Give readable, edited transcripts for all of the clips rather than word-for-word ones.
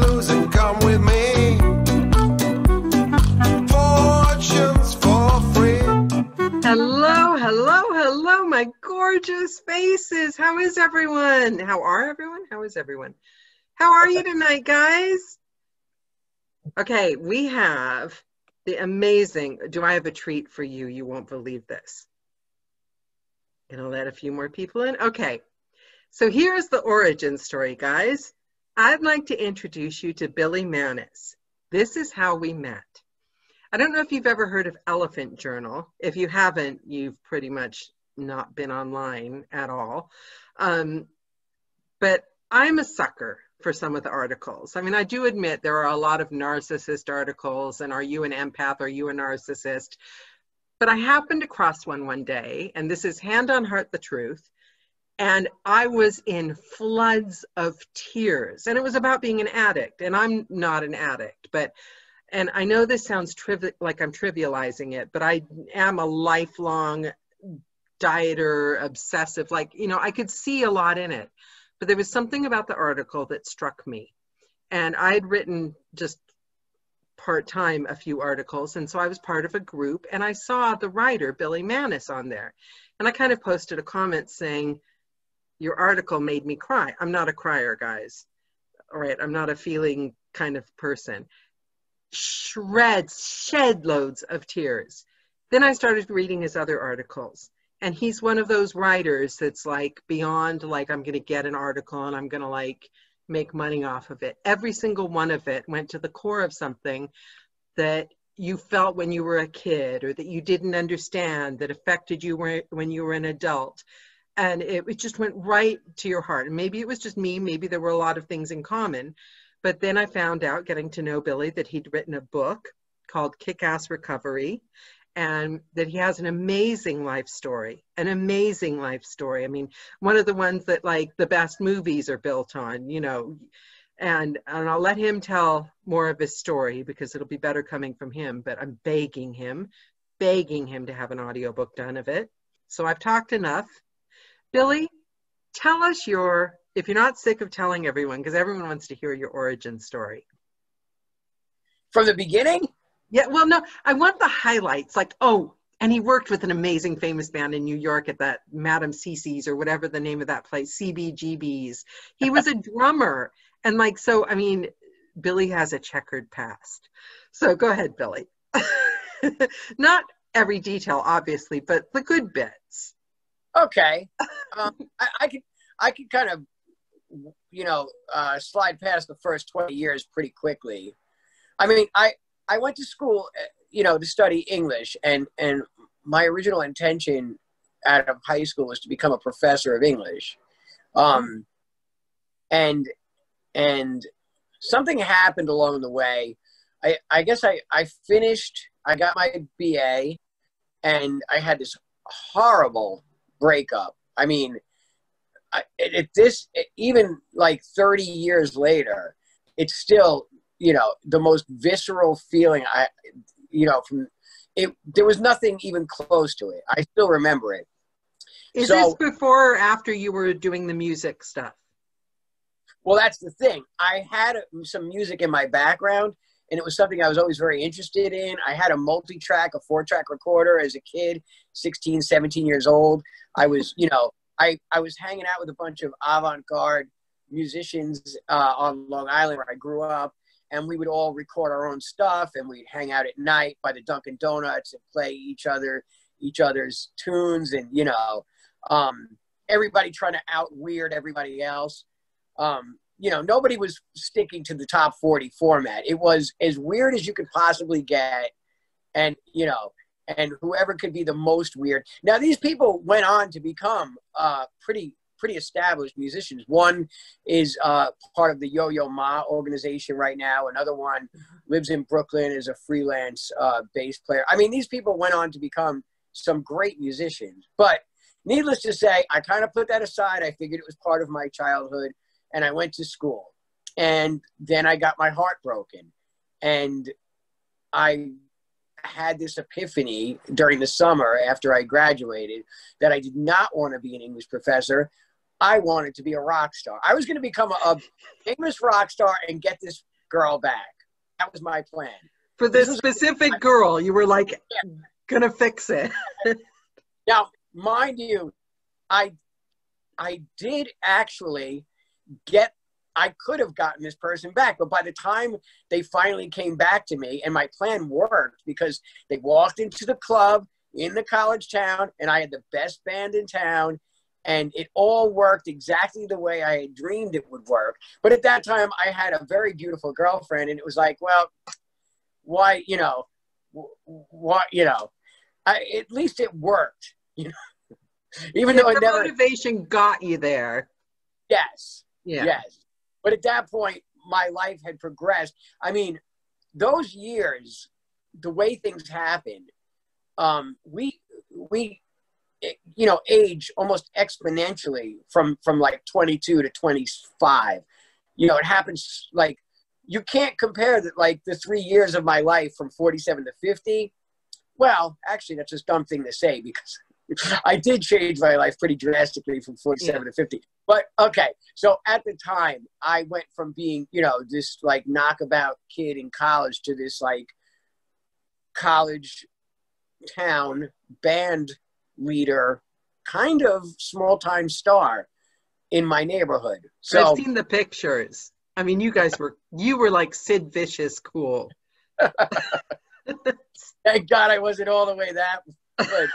blues and come with me. Fortunes for free. Hello, hello, hello, my gorgeous faces. How is everyone? How are everyone? How is everyone? How are you tonight, guys? Okay, we have the amazing, do I have a treat for you? You won't believe this. Gonna let a few more people in. Okay, so here's the origin story, guys. I'd like to introduce you to Billy Manis. This is how we met. I don't know if you've ever heard of Elephant Journal. If you haven't, you've pretty much not been online at all. But I'm a sucker for some of the articles. I mean, I do admit there are a lot of narcissist articles and are you an empath, are you a narcissist? But I happened to cross one day, and this is hand on heart the truth, and I was in floods of tears. And it was about being an addict, and I'm not an addict, and I know this sounds like I'm trivializing it, but I am a lifelong dieter, obsessive, I could see a lot in it. But there was something about the article that struck me. And I had written just part-time a few articles. And so I was part of a group and I saw the writer, Billy Manis, on there. And I kind of posted a comment saying, your article made me cry. I'm not a crier, guys. All right, I'm not a feeling kind of person. Shed loads of tears. Then I started reading his other articles. And he's one of those writers that's like beyond like, I'm going to get an article and I'm going to like make money off of it. Every single one of it went to the core of something that you felt when you were a kid or that you didn't understand that affected you when you were an adult. And it just went right to your heart. And maybe it was just me. Maybe there were a lot of things in common. But then I found out, getting to know Billy, that he'd written a book called Kickass Recovery. And that he has an amazing life story, I mean, one of the ones that like the best movies are built on, and I'll let him tell more of his story because it'll be better coming from him, but I'm begging him to have an audiobook done of it. So I've talked enough. Billy, tell us if you're not sick of telling everyone, because everyone wants to hear your origin story. From the beginning? Yeah, well, no, I want the highlights, and he worked with an amazing famous band in New York at that Madame Cece's or whatever the name of that place, CBGB's. He was a drummer. And Billy has a checkered past. So go ahead, Billy. Not every detail, obviously, but the good bits. Okay. I could kind of, slide past the first 20 years pretty quickly. I went to school, to study English, and my original intention out of high school was to become a professor of English. And something happened along the way. I guess I got my BA, and I had this horrible breakup. Even like 30 years later, it's still, the most visceral feeling there was nothing even close to it. I still remember it. Is this before or after you were doing the music stuff? Well, that's the thing. I had some music in my background, and it was something I was always very interested in. I had a multi-track, a 4-track recorder as a kid, 16, 17 years old. I was, I was hanging out with a bunch of avant-garde musicians on Long Island where I grew up. And we would all record our own stuff, and we'd hang out at night by the Dunkin' Donuts and play each other's tunes, and everybody trying to out-weird everybody else. Nobody was sticking to the top 40 format. It was as weird as you could possibly get, and whoever could be the most weird. Now, these people went on to become pretty established musicians. One is part of the Yo-Yo Ma organization right now. Another one lives in Brooklyn as a freelance bass player. These people went on to become some great musicians. But needless to say, I kind of put that aside. I figured it was part of my childhood, and I went to school. And then I got my heart broken. And I had this epiphany during the summer after I graduated that I did not want to be an English professor. I wanted to be a rock star. I was going to become a famous rock star and get this girl back. That was my plan. For this specific girl, you were like, Yeah. gonna fix it. Now, mind you, I did actually I could have gotten this person back, but by the time they finally came back to me, and my plan worked because they walked into the club in the college town, and I had the best band in town, and it all worked exactly the way I had dreamed it would work. But at that time, I had a very beautiful girlfriend, and it was like, well, why, at least it worked, even though it never. Motivation got you there. Yes. Yeah. Yes. But at that point, my life had progressed. I mean, those years, the way things happened, we age almost exponentially from like 22 to 25. It happens like, you can't compare the 3 years of my life from 47 to 50. Well, actually, that's a dumb thing to say because I did change my life pretty drastically from 47 to 50. But okay, so at the time, I went from being, this like knockabout kid in college to this like college town band leader, kind of small time star in my neighborhood. So I've seen the pictures. I mean, you were like Sid Vicious cool. Thank God I wasn't all the way that good.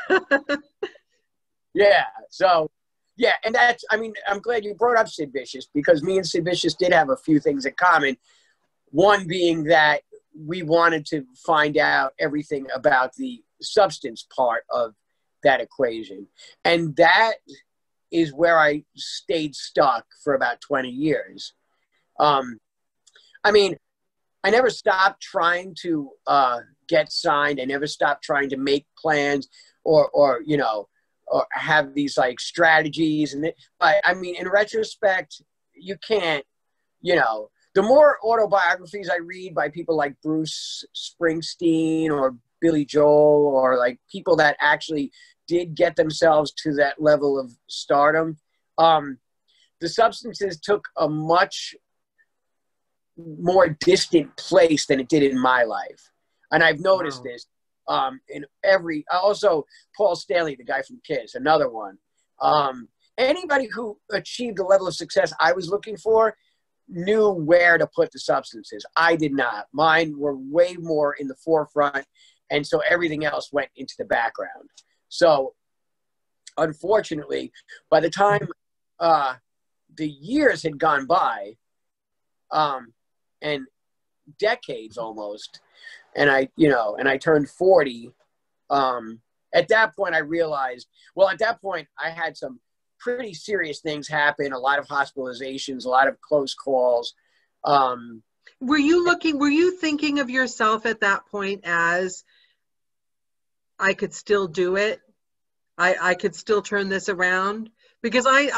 Yeah. So, yeah. And I'm glad you brought up Sid Vicious because me and Sid Vicious did have a few things in common. One being that we wanted to find out everything about the substance part of that equation. And that is where I stayed stuck for about 20 years. I never stopped trying to get signed. I never stopped trying to make plans or have these like strategies. But I mean, in retrospect, you can't, the more autobiographies I read by people like Bruce Springsteen or Billy Joel or like people that actually did get themselves to that level of stardom, the substances took a much more distant place than it did in my life. And I've noticed this also Paul Stanley, the guy from Kiss, another one. Anybody who achieved the level of success I was looking for knew where to put the substances. I did not. Mine were way more in the forefront, and so everything else went into the background. So unfortunately, by the time the years had gone by, and decades almost, and I turned 40, at that point I realized, at that point I had some pretty serious things happen, a lot of hospitalizations, a lot of close calls. Were you thinking of yourself at that point as, I could still do it? I could still turn this around? Because I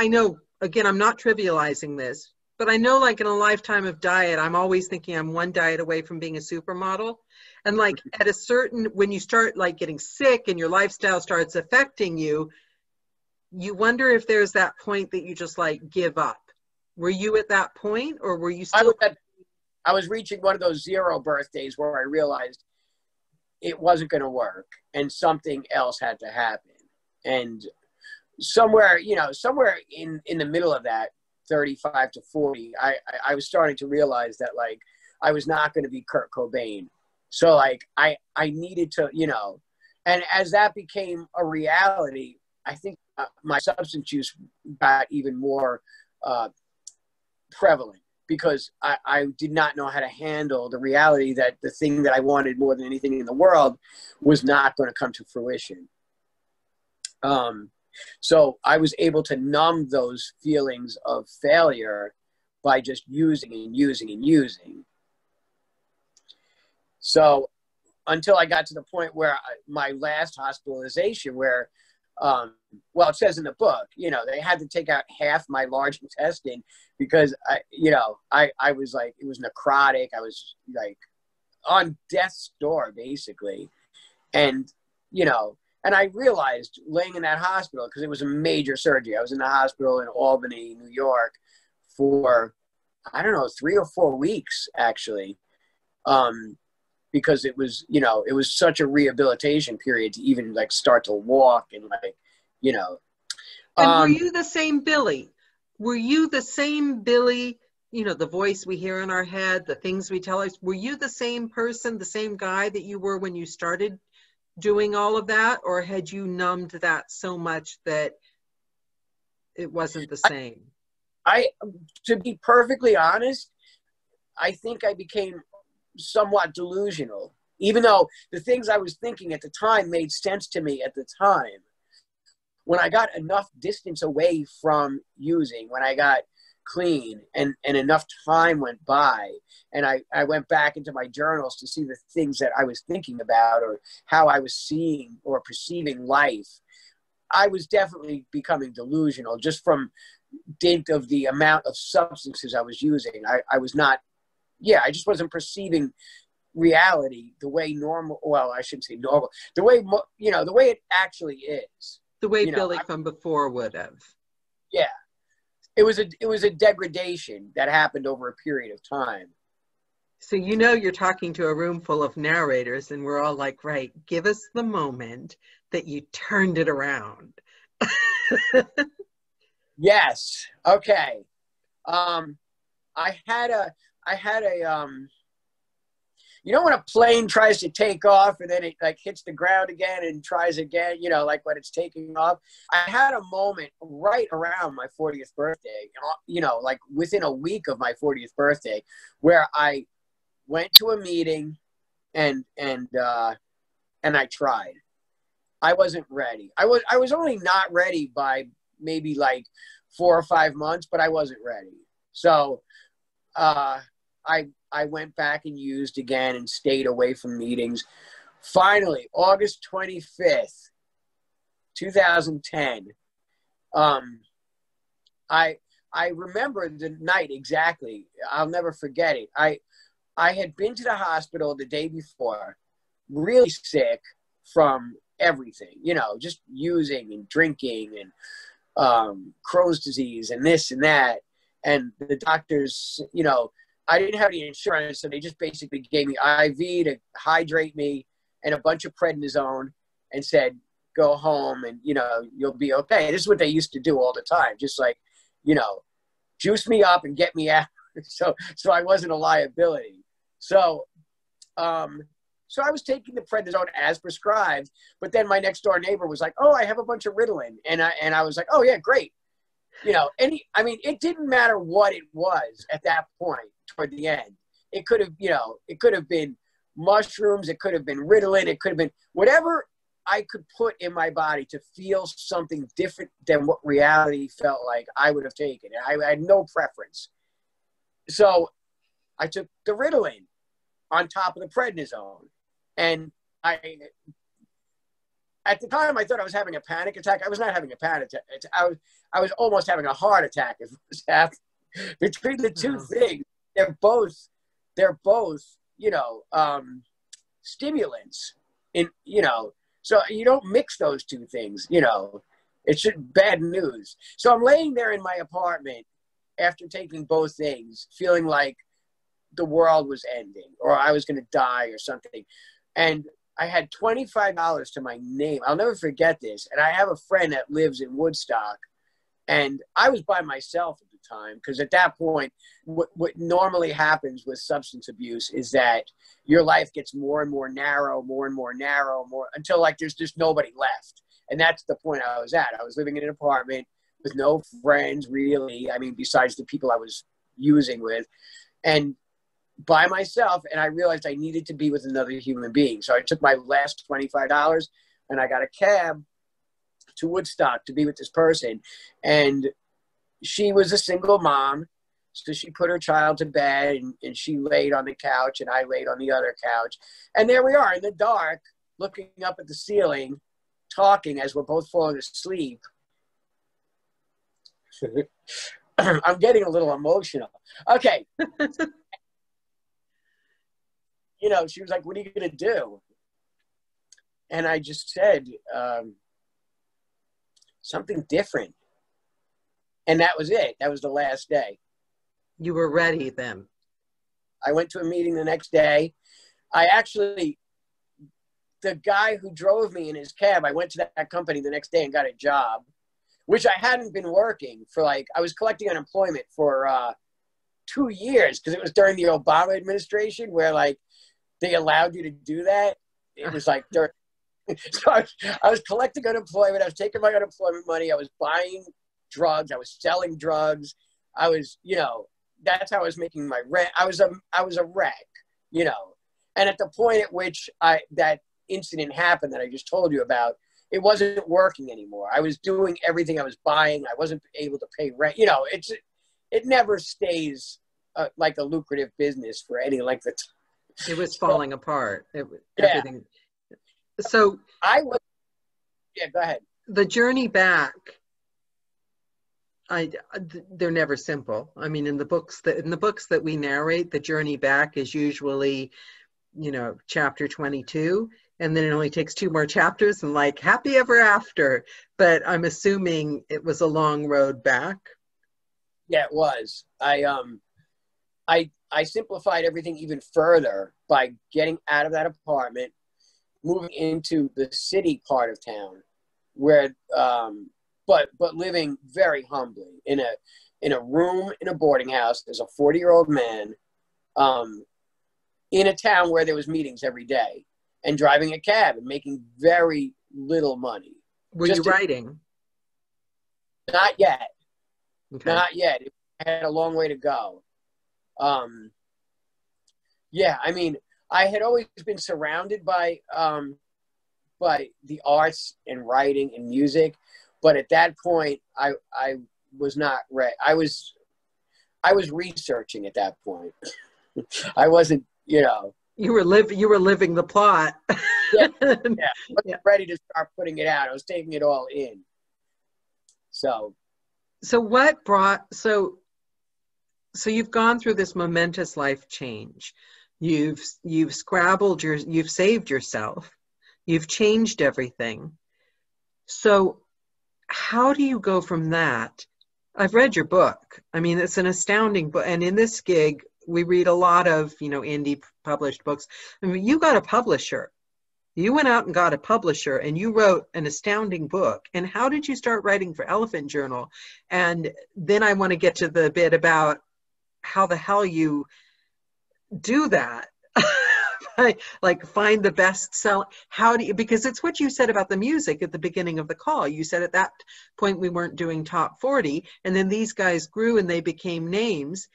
know, again, I'm not trivializing this, but I know like in a lifetime of diet, I'm always thinking I'm one diet away from being a supermodel. And like at a certain, when you start like getting sick and your lifestyle starts affecting you, you wonder if there's that point that you just like give up. Were you at that point, or were you still? I was reaching one of those 0 birthdays where I realized it wasn't going to work and something else had to happen. And somewhere in the middle of that, 35 to 40, I was starting to realize that like I was not going to be Kurt Cobain. So like I needed to, and as that became a reality, I think my substance use got even more prevalent because I did not know how to handle the reality that the thing that I wanted more than anything in the world was not going to come to fruition. So I was able to numb those feelings of failure by just using and using and using. So until I got to the point where my last hospitalization where, it says in the book, they had to take out half my large intestine because I was like, it was necrotic. I was like on death's door basically. And, and I realized laying in that hospital, because it was a major surgery. I was in the hospital in Albany, New York for I don't know, 3 or 4 weeks actually. Because it was, you know, it was such a rehabilitation period to even like start to walk and like, you know. And were you the same Billy? Were you the same Billy, you know, the voice we hear in our head, the things we tell us, were you the same person, the same guy that you were when you started doing all of that? Or had you numbed that so much that it wasn't the same? To be perfectly honest, I think I became somewhat delusional, even though the things I was thinking at the time made sense to me at the time. When I got enough distance away from using, when I got clean and enough time went by, and I went back into my journals to see the things that I was thinking about or how I was seeing or perceiving life, I was definitely becoming delusional just from dint of the amount of substances I was using. I was not, I just wasn't perceiving reality the way normal, well, I shouldn't say normal, the way, you know, the way it actually is. The way You know, Billy from before would have. Yeah. It was a degradation that happened over a period of time. So, you know, you're talking to a room full of narrators and we're all like, right, give us the moment that you turned it around. Yes. Okay. I had a, you know, when a plane tries to take off and then it like hits the ground again and tries again, you know, like when it's taking off, I had a moment right around my 40th birthday, you know, like within a week of my 40th birthday, where I went to a meeting and I tried. I wasn't ready. I was only not ready by maybe like 4 or 5 months, but I wasn't ready. So I went back and used again and stayed away from meetings. Finally, August 25th, 2010, I remember the night exactly. I'll never forget it. I had been to the hospital the day before, really sick from everything, you know, just using and drinking and Crohn's disease and this and that. And the doctors, you know, I didn't have any insurance, so they just basically gave me IV to hydrate me and a bunch of prednisone and said, go home and, you know, you'll be okay. This is what they used to do all the time, just like, you know, juice me up and get me out. So I wasn't a liability. So I was taking the prednisone as prescribed, but then my next door neighbor was like, oh, I have a bunch of Ritalin. And I was like, oh yeah, great. You know, I mean, it didn't matter what it was at that point toward the end. It could have, you know, it could have been mushrooms. It could have been Ritalin. It could have been whatever I could put in my body to feel something different than what reality felt like. I would have taken it. I had no preference. So I took the Ritalin on top of the prednisone. And at the time, I thought I was having a panic attack. I was not having a panic attack. I was almost having a heart attack. It was happening. Between the two things, they're both, you know, stimulants. You know, so you don't mix those two things. You know, it's bad news. So I'm laying there in my apartment after taking both things, feeling like the world was ending or I was going to die or something. And I had $25 to my name. I'll never forget this. And I have a friend that lives in Woodstock. And I was by myself at the time because at that point, what normally happens with substance abuse is that your life gets more and more narrow, until like there's just nobody left. And that's the point I was at. I was living in an apartment with no friends really. I mean, besides the people I was using with. And by myself, and I realized I needed to be with another human being. So I took my last $25 and I got a cab to Woodstock to be with this person. And she was a single mom. So she put her child to bed and she laid on the couch and I laid on the other couch. And there we are in the dark, looking up at the ceiling, talking as we're both falling asleep. I'm getting a little emotional. Okay. You know, she was like, what are you going to do? And I just said, something different. And that was it. That was the last day. You were ready then. I went to a meeting the next day. The guy who drove me in his cab, I went to that company the next day and got a job, which I hadn't been working for. I was collecting unemployment for 2 years because it was during the Obama administration where they allowed you to do that. It was during, so I was collecting unemployment. I was taking my unemployment money. I was buying drugs. I was selling drugs. I was, that's how I was making my rent. I was a wreck, and at the point at which that incident happened that I just told you about, it wasn't working anymore. I was doing everything. I was buying. I wasn't able to pay rent. It never stays like a lucrative business for any length of time. It was falling apart. Everything. So go ahead. The journey back, they're never simple. I mean, in the books that we narrate, the journey back is usually, chapter 22, and then it only takes 2 more chapters and happy ever after. But I'm assuming it was a long road back. Yeah, it was. I simplified everything even further by getting out of that apartment, moving into the city part of town, where but living very humbly in a room in a boarding house as a 40-year-old man, in a town where there was meetings every day, and driving a cab and making very little money. Were you writing? Not yet. Okay. Not yet. I had a long way to go. I mean, I had always been surrounded by the arts and writing and music, but at that point, I was not ready. I was researching at that point. I wasn't, You were living the plot. I wasn't ready to start putting it out. I was taking it all in. So what brought so you've gone through this momentous life change. You've you've saved yourself. You've changed everything. So how do you go from that? I've read your book. I mean, it's an astounding book. And in this gig, we read a lot of, indie published books. I mean, you got a publisher. You went out and got a publisher and you wrote an astounding book. And how did you start writing for Elephant Journal? And then I want to get to the bit about how the hell you do that. Find the best sell. Because it's what you said about the music at the beginning of the call. You said at that point we weren't doing top 40, and then these guys grew and they became names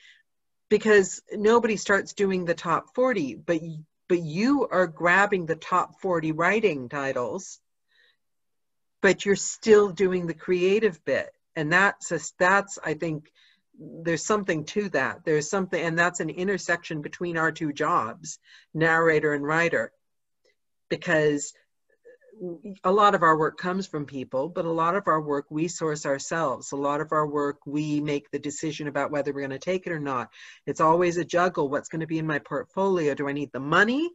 because nobody starts doing the top 40, but you are grabbing the top 40 writing titles, but you're still doing the creative bit. And that's I think there's something to that. There's something, and that's an intersection between our 2 jobs, narrator and writer, because a lot of our work comes from people, but a lot of our work we source ourselves. A lot of our work we make the decision about whether we're going to take it or not. It's always a juggle. What's going to be in my portfolio? Do I need the money?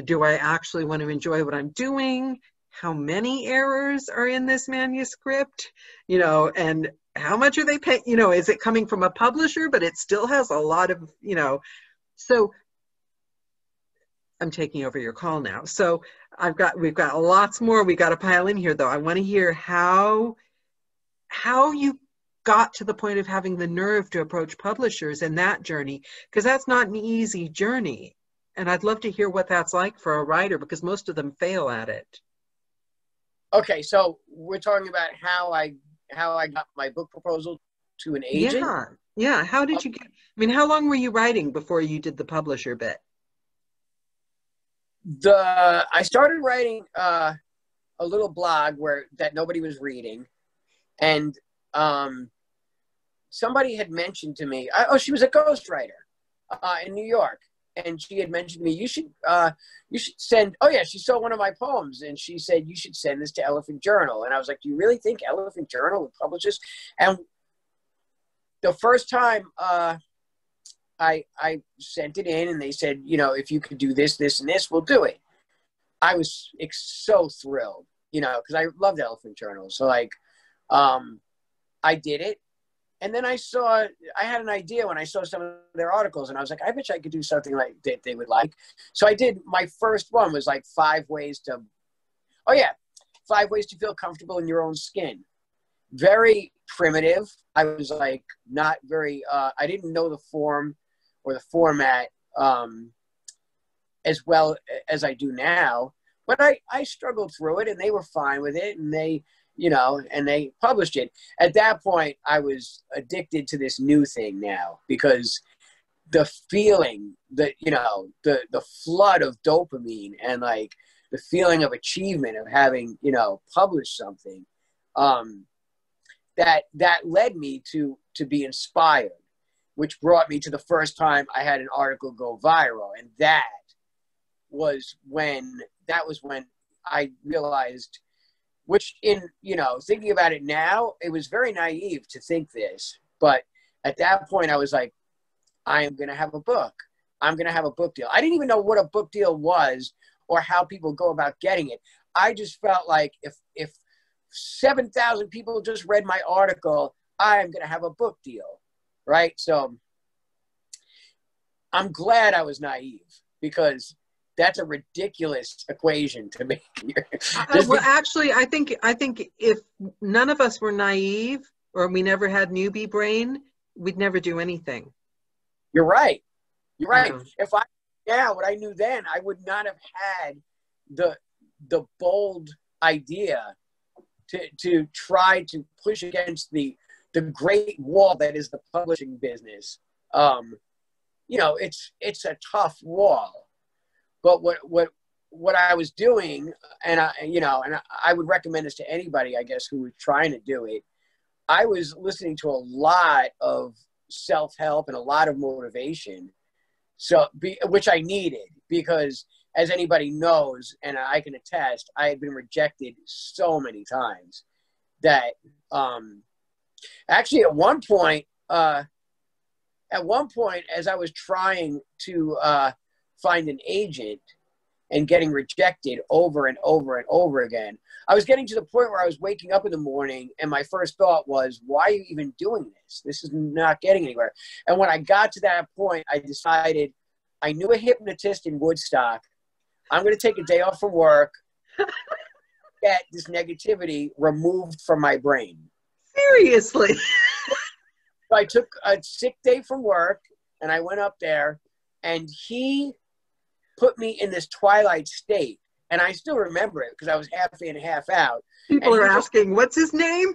Do I actually want to enjoy what I'm doing? How many errors are in this manuscript? And how much are they paying? Is it coming from a publisher, but it still has a lot of, so I'm taking over your call now. So we've got lots more. We got to pile in here though. I want to hear how you got to the point of having the nerve to approach publishers in that journey, because that's not an easy journey. And I'd love to hear what that's like for a writer, because most of them fail at it. Okay. So we're talking about how I got my book proposal to an agent. Yeah. How did you get, how long were you writing before you did the publisher bit? I started writing a little blog that nobody was reading, and somebody had mentioned to me, she was a ghostwriter in New York, and she had mentioned to me, you should send, she saw one of my poems, and she said, you should send this to Elephant Journal. And I was like, do you really think Elephant Journal would publish this? And the first time I sent it in, and they said, if you could do this, this, and this, we'll do it. I was so thrilled, because I loved Elephant Journal. So I did it, And then I had an idea when I saw some of their articles, and I was like, I bet I could do something like that they would like. So I did. My first one was like 5 ways to feel comfortable in your own skin. Very primitive. I was like not very, I didn't know the form or the format as well as I do now, but I struggled through it, and they were fine with it, and they, and they published it. At that point, I was addicted to this new thing now, because the feeling that, the flood of dopamine and like the feeling of achievement of having, published something, that led me to be inspired, which brought me to the first time I had an article go viral. And that was when I realized, which thinking about it now, it was very naive to think this, but at that point I was like, I am going to have a book. I'm going to have a book deal. I didn't even know what a book deal was or how people go about getting it. I just felt like if 7,000 people just read my article, I am going to have a book deal, right? So I'm glad I was naive, because that's a ridiculous equation to make. Well, actually, I think if none of us were naive, or we never had newbie brain, we'd never do anything. You're right. You're right. Yeah. If I now what I knew then, I would not have had the bold idea to try to push against the great wall that is the publishing business. It's a tough wall. But what I was doing, and I would recommend this to anybody, I guess, who was trying to do it. I was listening to a lot of self-help and a lot of motivation, which I needed, because as anybody knows, and I can attest, I had been rejected so many times that actually at one point, as I was trying to find an agent and getting rejected over and over and over again, I was getting to the point where I was waking up in the morning and my first thought was, why are you even doing this? This is not getting anywhere. And when I got to that point, I decided, I knew a hypnotist in Woodstock. I'm going to take a day off from work, get this negativity removed from my brain. Seriously? So I took a sick day from work and I went up there, and he put me in this twilight state. And I still remember it because I was half in, half out. People are asking, what's his name?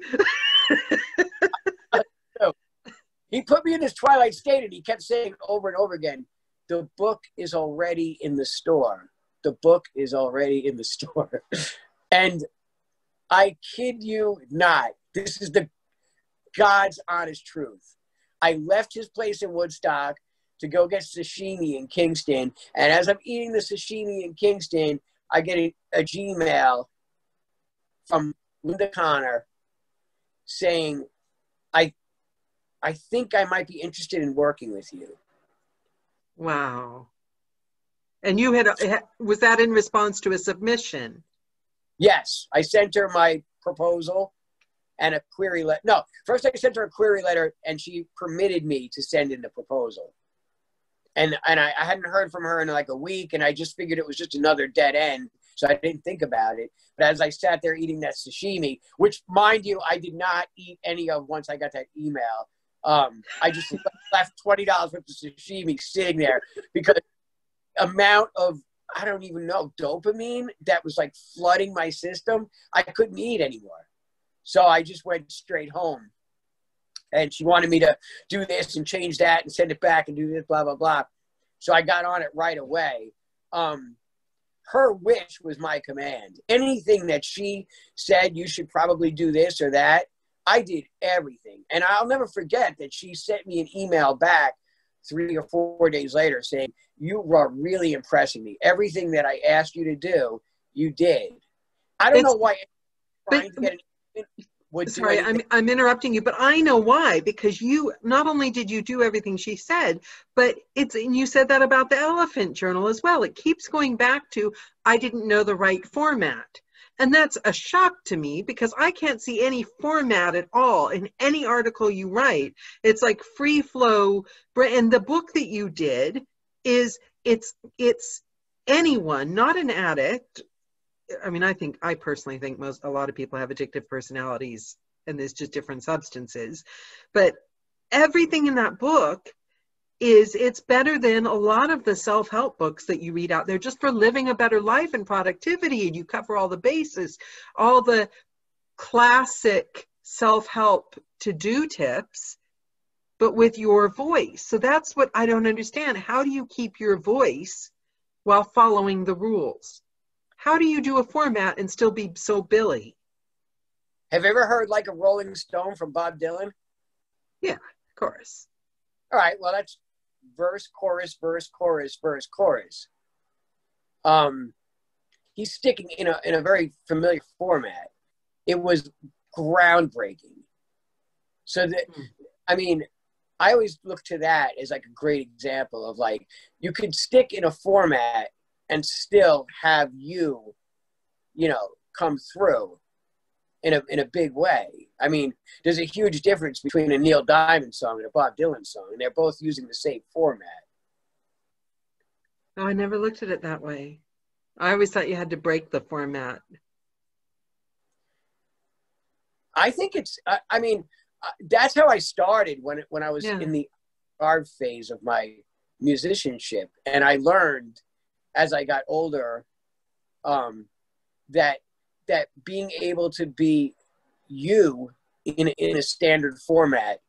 He put me in this twilight state, and he kept saying over and over again, the book is already in the store. The book is already in the store. And I kid you not, this is the God's honest truth. I left his place in Woodstock to go get sashimi in Kingston. And as I'm eating the sashimi in Kingston, I get a Gmail from Linda Connor saying, I think I might be interested in working with you. Wow. And you was that in response to a submission? Yes. I sent her my proposal and a query letter. No, first I sent her a query letter, and she permitted me to send in the proposal. And I hadn't heard from her in like a week, and I just figured it was just another dead end, so I didn't think about it. But as I sat there eating that sashimi, which, mind you, I did not eat any of once I got that email, I just left $20 worth of sashimi sitting there, because amount of, I don't even know, dopamine that was like flooding my system, I couldn't eat anymore. So I just went straight home. And she wanted me to do this and change that and send it back and do this, blah, blah, blah. So I got on it right away. Her wish was my command. Anything that she said, you should probably do this or that, I did everything. And I'll never forget that she sent me an email back 3 or 4 days later saying, you are really impressing me. Everything that I asked you to do, you did. I don't know why trying to get an would sorry, do I'm interrupting you, but I know why, because you, not only did you do everything she said, but and you said that about the Elephant Journal as well. It keeps going back to, I didn't know the right format. And that's a shock to me because I can't see any format at all in any article you write. It's like free flow. And the book that you did is it's anyone, not an addict. I mean, I personally think a lot of people have addictive personalities and there's just different substances. But everything in that book it's better than a lot of the self-help books that you read out there just for living a better life and productivity, and you cover all the bases, all the classic self-help to-do tips, but with your voice. So that's what I don't understand. How do you keep your voice while following the rules? How do you do a format and still be so Billy? Have you ever heard like a Rolling Stone from Bob Dylan? Yeah, of course. All right, well, that's verse, chorus, verse, chorus, verse, chorus. He's sticking in a very familiar format. It was groundbreaking. So that, I mean, I always look to that as like a great example of like, you could stick in a format and still have you know, come through in a big way. I mean, there's a huge difference between a Neil Diamond song and a Bob Dylan song, and they're both using the same format. Oh, I never looked at it that way. I always thought you had to break the format. I think it's, I mean, that's how I started when I was in the art phase of my musicianship. And I learned as I got older that being able to be you in a standard format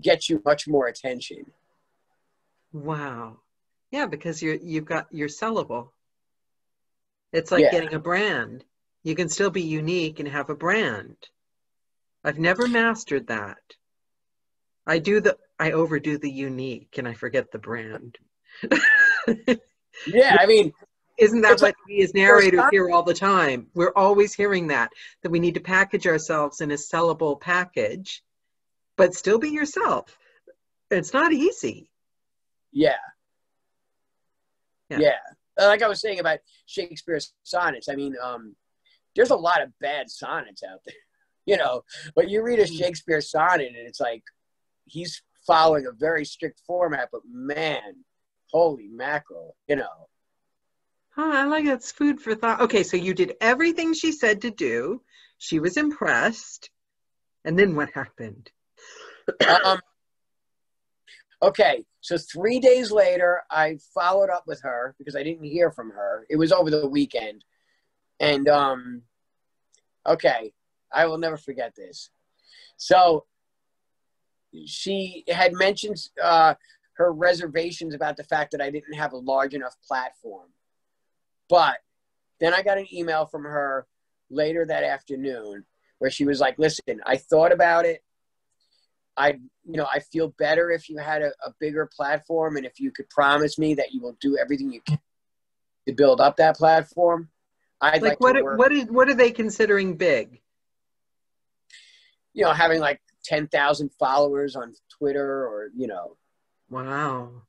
gets you much more attention. Wow. Yeah, because you're sellable. It's like getting a brand. You can still be unique and have a brand. I've never mastered that. I overdo the unique and I forget the brand. Yeah, I mean, isn't that what we as narrators hear all the time? We're always hearing that we need to package ourselves in a sellable package, but still be yourself. It's not easy. Yeah. Like I was saying about Shakespeare's sonnets, I mean, there's a lot of bad sonnets out there, you know, but you read a Shakespeare sonnet and it's like, he's following a very strict format, but man, holy mackerel, you know. Oh, I like that's food for thought. Okay, so you did everything she said to do. She was impressed. And then what happened? Okay, so 3 days later, I followed up with her because I didn't hear from her. It was over the weekend. And, okay, I will never forget this. So she had mentioned her reservations about the fact that I didn't have a large enough platform. But then I got an email from her later that afternoon where she was like, listen, I thought about it. I feel better if you had a bigger platform and if you could promise me that you will do everything you can to build up that platform. I'd like to work. What are they considering big? You know, having like 10,000 followers on Twitter or, you know. Wow.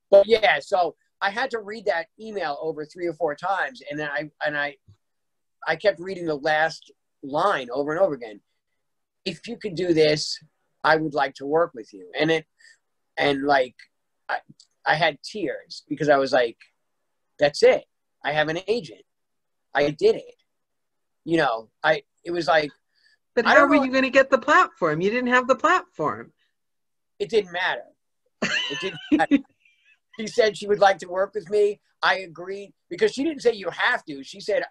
But yeah, so I had to read that email over 3 or 4 times, and then I kept reading the last line over and over again. If you could do this, I would like to work with you. And I had tears because I was like, that's it. I have an agent. I did it. You know, it was like. But how were you going to get the platform? You didn't have the platform. It didn't matter. It didn't matter. She said she would like to work with me. I agreed because she didn't say you have to. She said,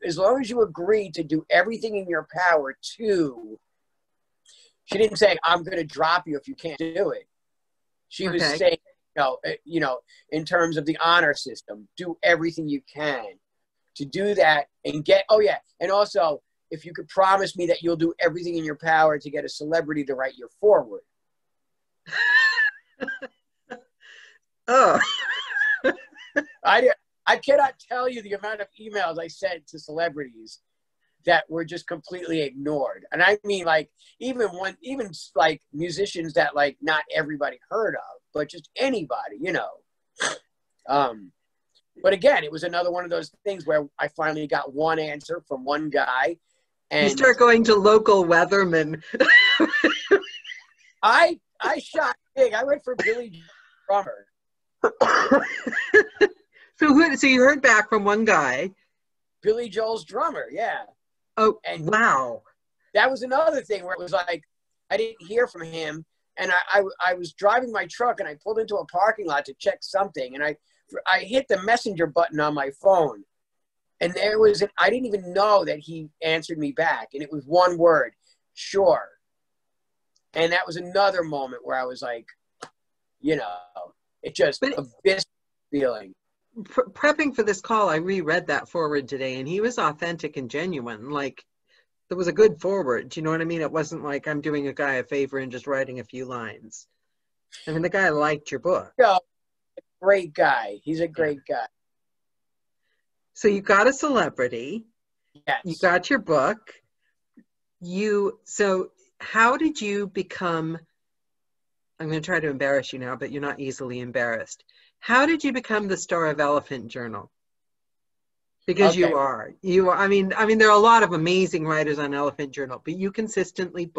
as long as you agree to do everything in your power to, she didn't say, I'm going to drop you if you can't do it. She was saying, you know, in terms of the honor system, do everything you can to do that and get, and also if you could promise me that you'll do everything in your power to get a celebrity to write your foreword. Oh. I cannot tell you the amount of emails I sent to celebrities that were just completely ignored. And I mean, like, even like musicians that like not everybody heard of, but just anybody, you know. But again, it was another one of those things where I finally got one answer from one guy. And you start going to local weathermen. I shot big. I went for Billy Drummer. So you heard back from one guy. Billy Joel's drummer, yeah. Oh, and wow. That was another thing where it was like, I didn't hear from him. And I was driving my truck and I pulled into a parking lot to check something. And I hit the messenger button on my phone. And I didn't even know that he answered me back. And it was one word, sure. And that was another moment where I was like, you know, it just a visceral feeling. Prepping for this call, I reread that forward today, and he was authentic and genuine. Like, there was a good forward. Do you know what I mean? It wasn't like I'm doing a guy a favor and just writing a few lines. I mean, the guy liked your book. Yeah, great guy. He's a great guy. So you got a celebrity. Yes. You got your book. So how did you become, I'm going to try to embarrass you now, but you're not easily embarrassed. How did you become the star of Elephant Journal? Because Okay. you are. I mean, there are a lot of amazing writers on Elephant Journal, but you consistently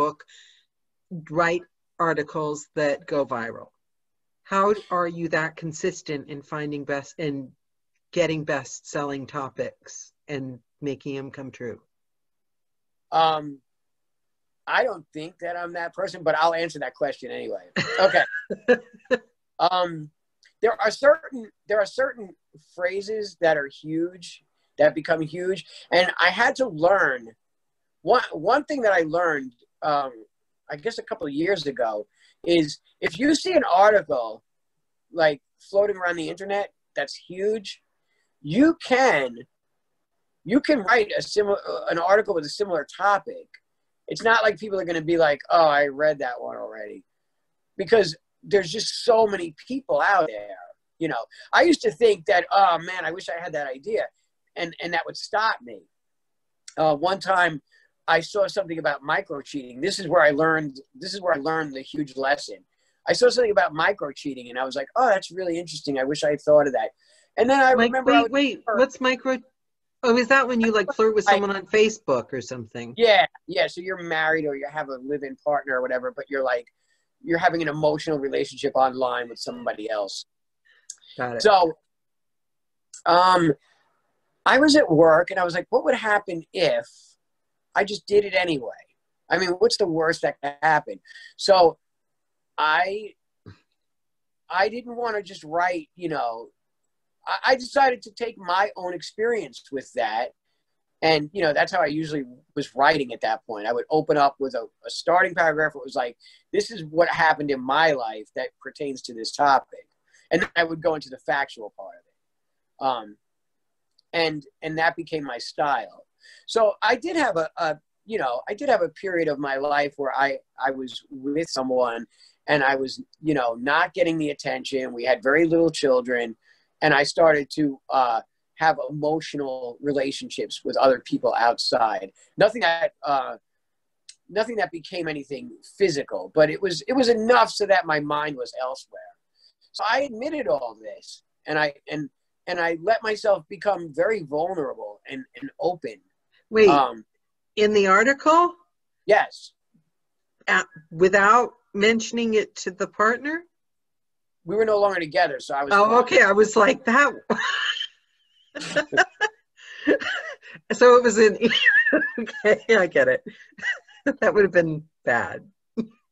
write articles that go viral. How are you that consistent in finding getting best-selling topics and making them come true? I don't think that I'm that person, but I'll answer that question anyway. Okay. There are certain phrases that are huge, that become huge, and I had to learn. One thing that I learned, I guess a couple of years ago, is if you see an article like floating around the internet that's huge, you can write an article with a similar topic. It's not like people are going to be like, oh, I read that one already, because there's just so many people out there. You know, I used to think that, oh man, I wish I had that idea, and that would stop me. One time I saw something about micro cheating. This is where I learned the huge lesson. I saw something about micro cheating, and I was like, oh, that's really interesting. I wish I had thought of that. And then I remember. Wait, what's micro? Oh, is that when you like flirt with someone on Facebook or something? Yeah. So you're married or you have a live-in partner or whatever, but you're having an emotional relationship online with somebody else. Got it. So, I was at work and I was like, what would happen if I just did it anyway? I mean, what's the worst that could happen? So I didn't want to just write, you know, I decided to take my own experience with that. And, you know, that's how I usually was writing at that point. I would open up with a starting paragraph. It was like, this is what happened in my life that pertains to this topic. And then I would go into the factual part of it. And that became my style. So I did have a period of my life where I was with someone and I was, you know, not getting the attention. We had very little children. And I started to have emotional relationships with other people outside. Nothing that became anything physical, but it was enough so that my mind was elsewhere. So I admitted all this, and I let myself become very vulnerable and open. Wait, in the article? Yes. Without mentioning it to the partner? We were no longer together, so I was. Oh, okay. I was like that. So it was in. Okay, I get it. That would have been bad.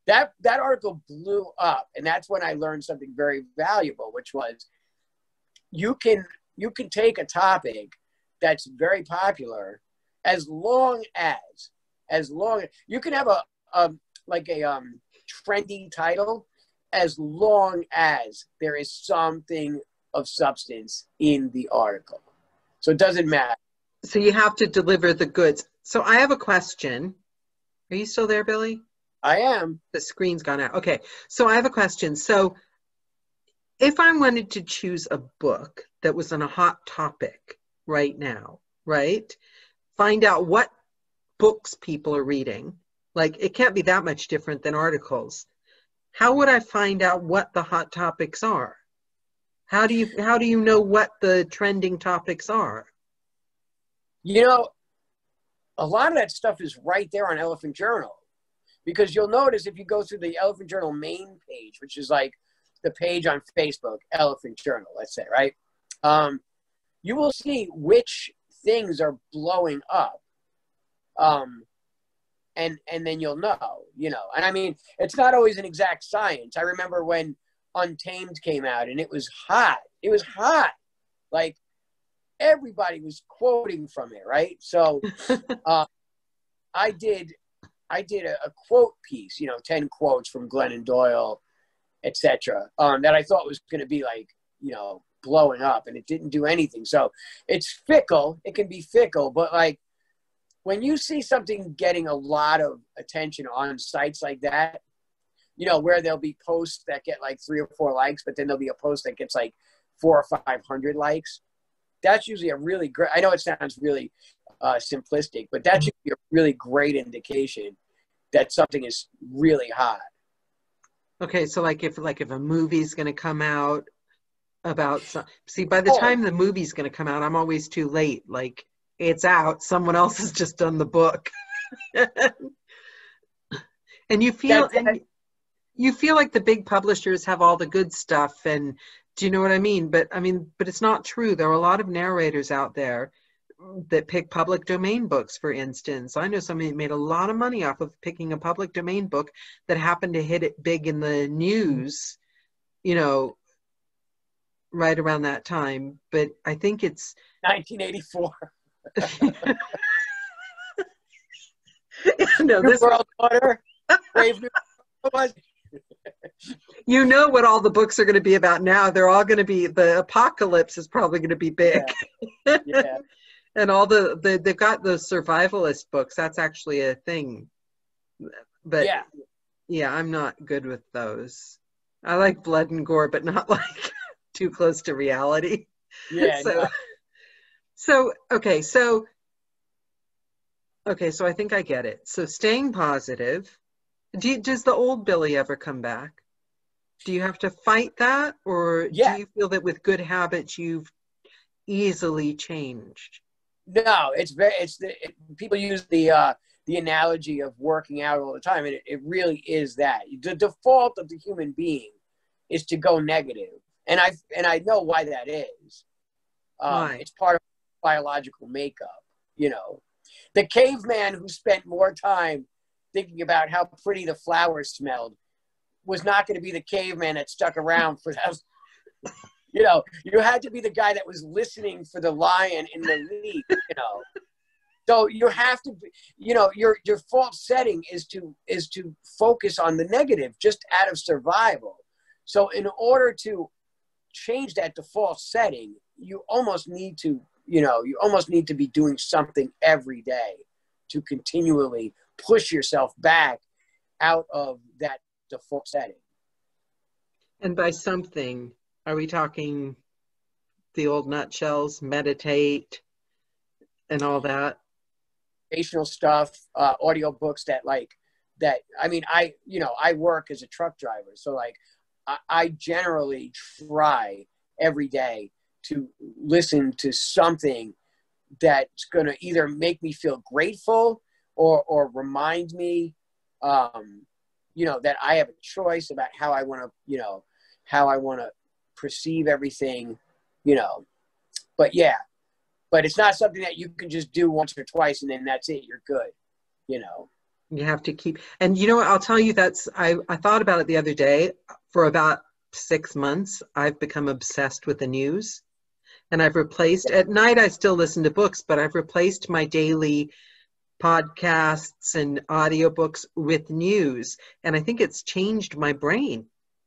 That article blew up, and that's when I learned something very valuable, which was you can take a topic that's very popular as long as you can have a trendy title, as long as there is something of substance in the article. So it doesn't matter. So you have to deliver the goods. So I have a question. Are you still there, Billy? I am. The screen's gone out. Okay. So I have a question. So if I wanted to choose a book that was on a hot topic right now, right? Find out what books people are reading. Like, it can't be that much different than articles. How would I find out what the hot topics are? How do you know what the trending topics are? You know, a lot of that stuff is right there on Elephant Journal, because you'll notice if you go through the Elephant Journal main page, which is like the page on Facebook, Elephant Journal, let's say, right? You will see which things are blowing up. And then you'll know, you know. And I mean, it's not always an exact science. I remember when Untamed came out and it was hot. It was hot. Like, everybody was quoting from it, right? So I did a quote piece, you know, 10 quotes from Glennon Doyle, etc., that I thought was going to be like, you know, blowing up, and it didn't do anything. So it's fickle. It can be fickle, but like when you see something getting a lot of attention on sites like that, you know, where there'll be posts that get like 3 or 4 likes, but then there'll be a post that gets like 400 or 500 likes. That's usually a really great, I know it sounds really simplistic, but that's usually a really great indication that something is really hot. Okay, so like if a movie's going to come out about see, by the time the movie's going to come out, I'm always too late. Like, it's out, someone else has just done the book. And you feel like the big publishers have all the good stuff, and do you know what I mean? But it's not true. There are a lot of narrators out there that pick public domain books, for instance. I know somebody that made a lot of money off of picking a public domain book that happened to hit it big in the news, you know, right around that time. But I think it's 1984. No, New World Order. Brave New World. You know what all the books are going to be about now. They're all going to be, the apocalypse is probably going to be big. Yeah. And all they've got those survivalist books. That's actually a thing. But yeah, I'm not good with those. I like blood and gore, but not like too close to reality. Yeah. So I think I get it. So staying positive. Does the old Billy ever come back? Do you have to fight that, or do you feel that with good habits you've easily changed? No, people use the analogy of working out all the time, and it really is that. The default of the human being is to go negative, and I know why that is. Why? It's part of biological makeup. You know, the caveman who spent more time thinking about how pretty the flowers smelled was not going to be the caveman that stuck around for that. You know, you had to be the guy that was listening for the lion in the lead, you know. So you have to be, you know, your default setting is to focus on the negative just out of survival. So in order to change that default setting, you almost need to be doing something every day to continually push yourself back out of that default setting. And by something, are we talking the old nutshells, meditate, and all that? Educational stuff, audio books that. I mean, I work as a truck driver, so like I generally try every day to listen to something that's going to either make me feel grateful or remind me, that I have a choice about how I want to perceive everything, but it's not something that you can just do once or twice and then that's it. You're good. You have to keep, and I'll tell you, I thought about it the other day. For about 6 months, I've become obsessed with the news, and I've replaced, at night I still listen to books, but I've replaced my daily podcasts and audiobooks with news. And I think it's changed my brain.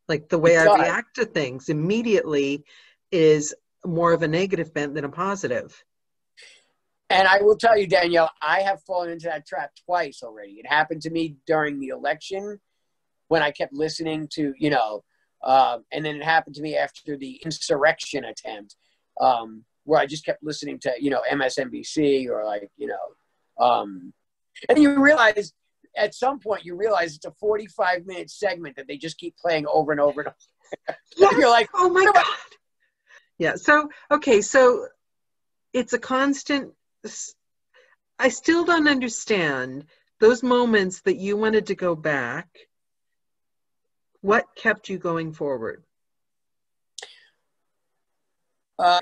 Like the way I react to things immediately is more of a negative bent than a positive. And I will tell you, Danielle, I have fallen into that trap twice already. It happened to me during the election when I kept listening to, and then it happened to me after the insurrection attempt, where I just kept listening to, MSNBC or and you realize at some point, it's a 45-minute segment that they just keep playing over and over and over. Yes. You're like, oh my God. Yeah. So, okay. So it's a constant, I still don't understand those moments that you wanted to go back. What kept you going forward?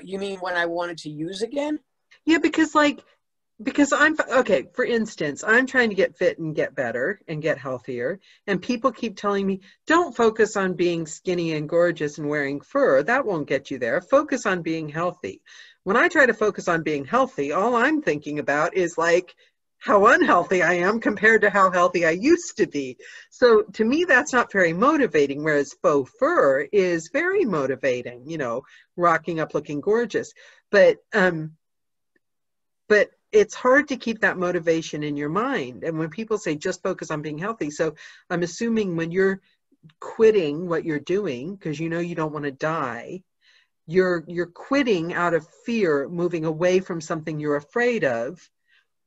You mean when I wanted to use again? Yeah, because I'm okay, for instance, I'm trying to get fit and get better and get healthier, and people keep telling me, don't focus on being skinny and gorgeous and wearing fur. That won't get you there. Focus on being healthy. When I try to focus on being healthy, all I'm thinking about is like how unhealthy I am compared to how healthy I used to be. So to me, that's not very motivating, whereas faux fur is very motivating, rocking up looking gorgeous. But it's hard to keep that motivation in your mind. And when people say just focus on being healthy, so I'm assuming when you're quitting what you're doing because you don't want to die, you're quitting out of fear, moving away from something you're afraid of.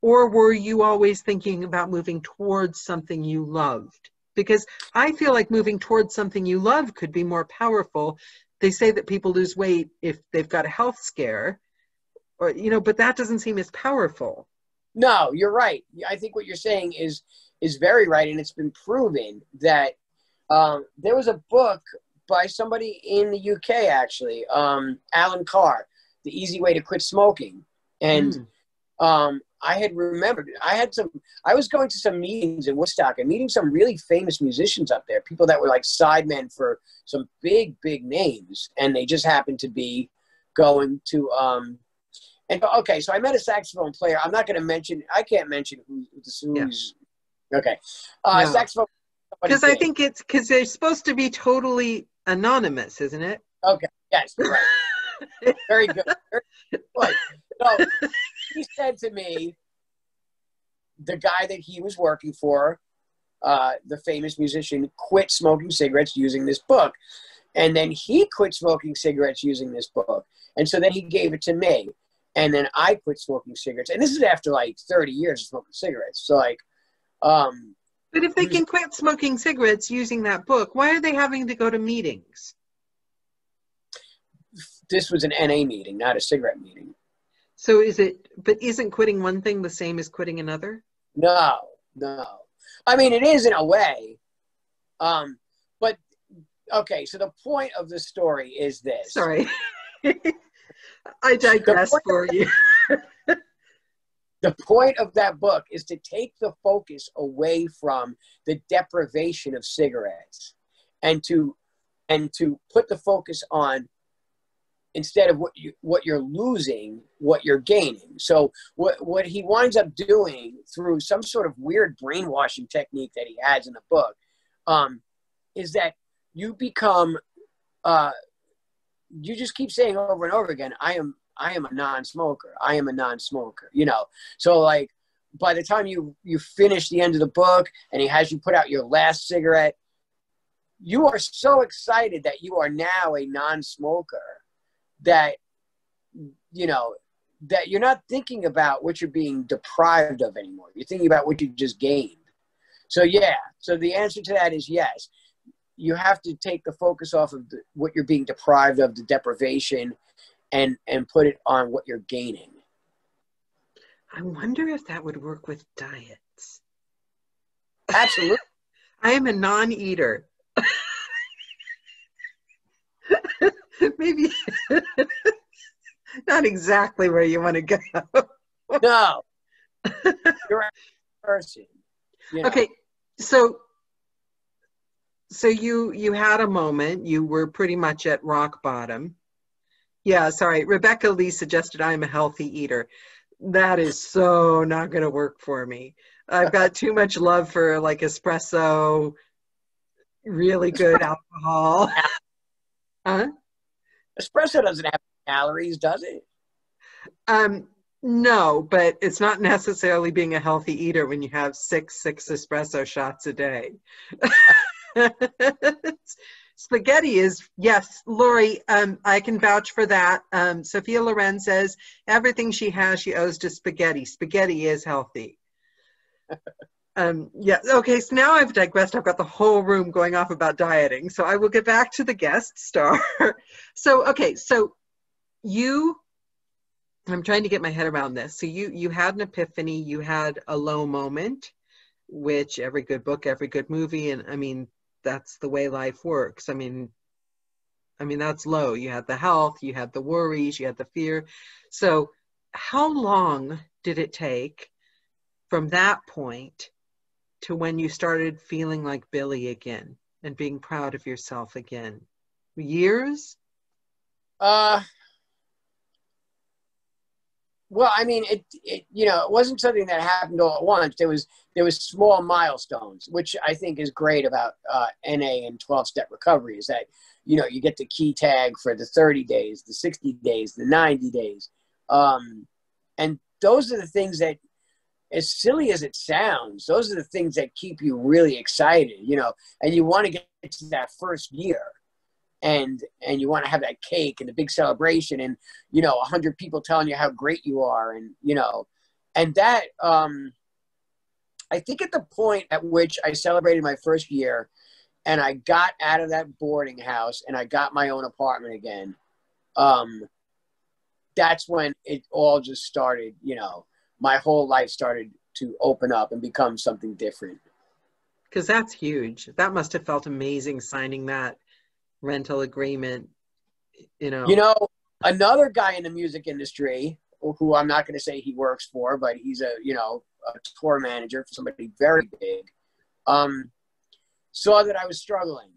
Or were you always thinking about moving towards something you loved? Because I feel like moving towards something you love could be more powerful. They say that people lose weight if they've got a health scare. Or, but that doesn't seem as powerful. No, you're right. I think what you're saying is very right, and it's been proven that there was a book by somebody in the UK, actually, Alan Carr, The Easy Way to Quit Smoking. And I had remembered, I was going to some meetings in Woodstock and meeting some really famous musicians up there, people that were like sidemen for some big, big names, and they just happened to be going to okay, so I met a saxophone player. I'm not going to mention. I can't mention who's. Yeah. Okay, no. Saxophone. Because I think it's because they're supposed to be totally anonymous, isn't it? Okay. Yes. Right. Very good. Very good. So he said to me, the guy that he was working for, the famous musician, quit smoking cigarettes using this book, and then he quit smoking cigarettes using this book, and so then he gave it to me. And then I quit smoking cigarettes. And this is after like 30 years of smoking cigarettes. So but if they can quit smoking cigarettes using that book, why are they having to go to meetings? This was an NA meeting, not a cigarette meeting. So but isn't quitting one thing the same as quitting another? No. I mean, it is in a way. But okay, so the point of the story is this. Sorry. I digress for you. The point of that book is to take the focus away from the deprivation of cigarettes and to put the focus on, instead of what you're losing, what you're gaining. So what he winds up doing through some sort of weird brainwashing technique that he has in the book is that you become you just keep saying over and over again, I am a non-smoker. I am a non-smoker, So like by the time you finish the end of the book and he has you put out your last cigarette, you are so excited that you are now a non-smoker that, that you're not thinking about what you're being deprived of anymore. You're thinking about what you just gained. So yeah. So the answer to that is yes. You have to take the focus off of what you're being deprived of, the deprivation, and put it on what you're gaining. I wonder if that would work with diets. Absolutely. I am a non-eater. Maybe not exactly where you want to go. No. You're a person. Okay, so you had a moment, you were pretty much at rock bottom. Yeah, sorry. Rebecca Lee suggested I'm a healthy eater. That is so not going to work for me. I've got too much love for like espresso, really good alcohol. Huh? Espresso doesn't have calories, does it? No, but it's not necessarily being a healthy eater when you have six espresso shots a day. Spaghetti is, yes, Lori, I can vouch for that. Sophia Loren says everything she has, she owes to spaghetti. Spaghetti is healthy. Yeah, okay, so now I've digressed. I've got the whole room going off about dieting. So I will get back to the guest star. So, okay, so I'm trying to get my head around this. So you had an epiphany, you had a low moment, which every good book, every good movie, and I mean, that's the way life works. I mean, that's low. You had the health, you had the worries, you had the fear. So how long did it take from that point to when you started feeling like Billy again and being proud of yourself again? Years? Well, I mean, it wasn't something that happened all at once. There was small milestones, which I think is great about NA and 12-step recovery, is that, you get the key tag for the 30 days, the 60 days, the 90 days. And those are the things that, as silly as it sounds, those are the things that keep you really excited, and you want to get to that first year. And you want to have that cake and the big celebration and, 100 people telling you how great you are. And, and that, I think at the point at which I celebrated my first year and I got out of that boarding house and I got my own apartment again, that's when it all just started, my whole life started to open up and become something different. Because that's huge. That must have felt amazing signing that rental agreement, Another guy in the music industry who I'm not going to say he works for, but he's a tour manager for somebody very big, saw that I was struggling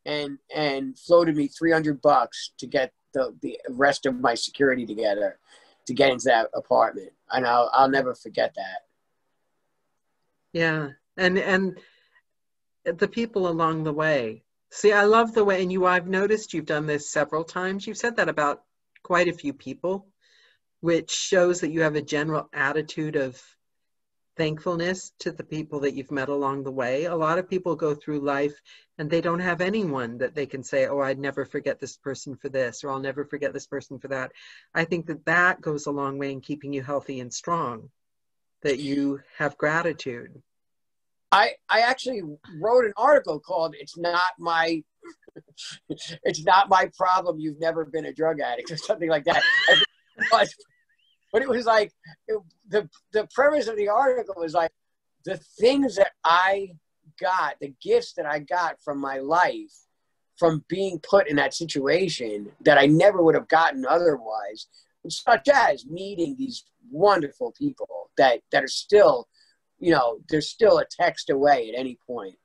and floated me $300 to get the rest of my security together to get into that apartment. And I'll never forget that. Yeah. And the people along the way. See, I love the way, and I've noticed you've done this several times. You've said that about quite a few people, which shows that you have a general attitude of thankfulness to the people that you've met along the way. A lot of people go through life and they don't have anyone that they can say, oh, I'd never forget this person for this, or I'll never forget this person for that. I think that goes a long way in keeping you healthy and strong, that you have gratitude. I actually wrote an article called "It's Not My Problem You've Never Been a Drug Addict" or something like that. But it was like the premise of the article was like the things that I got, the gifts that I got from my life, from being put in that situation that I never would have gotten otherwise, such as meeting these wonderful people that are still, they're still a text away at any point.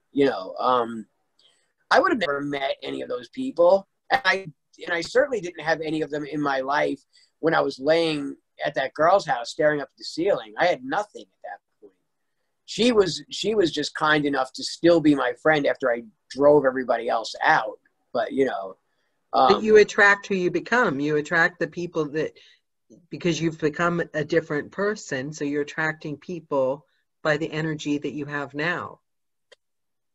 I would have never met any of those people, and I certainly didn't have any of them in my life when I was laying at that girl's house staring up at the ceiling. I had nothing at that point. She was just kind enough to still be my friend after I drove everybody else out. But but you attract who you become. You attract the people because you've become a different person. So you're attracting people by the energy that you have now.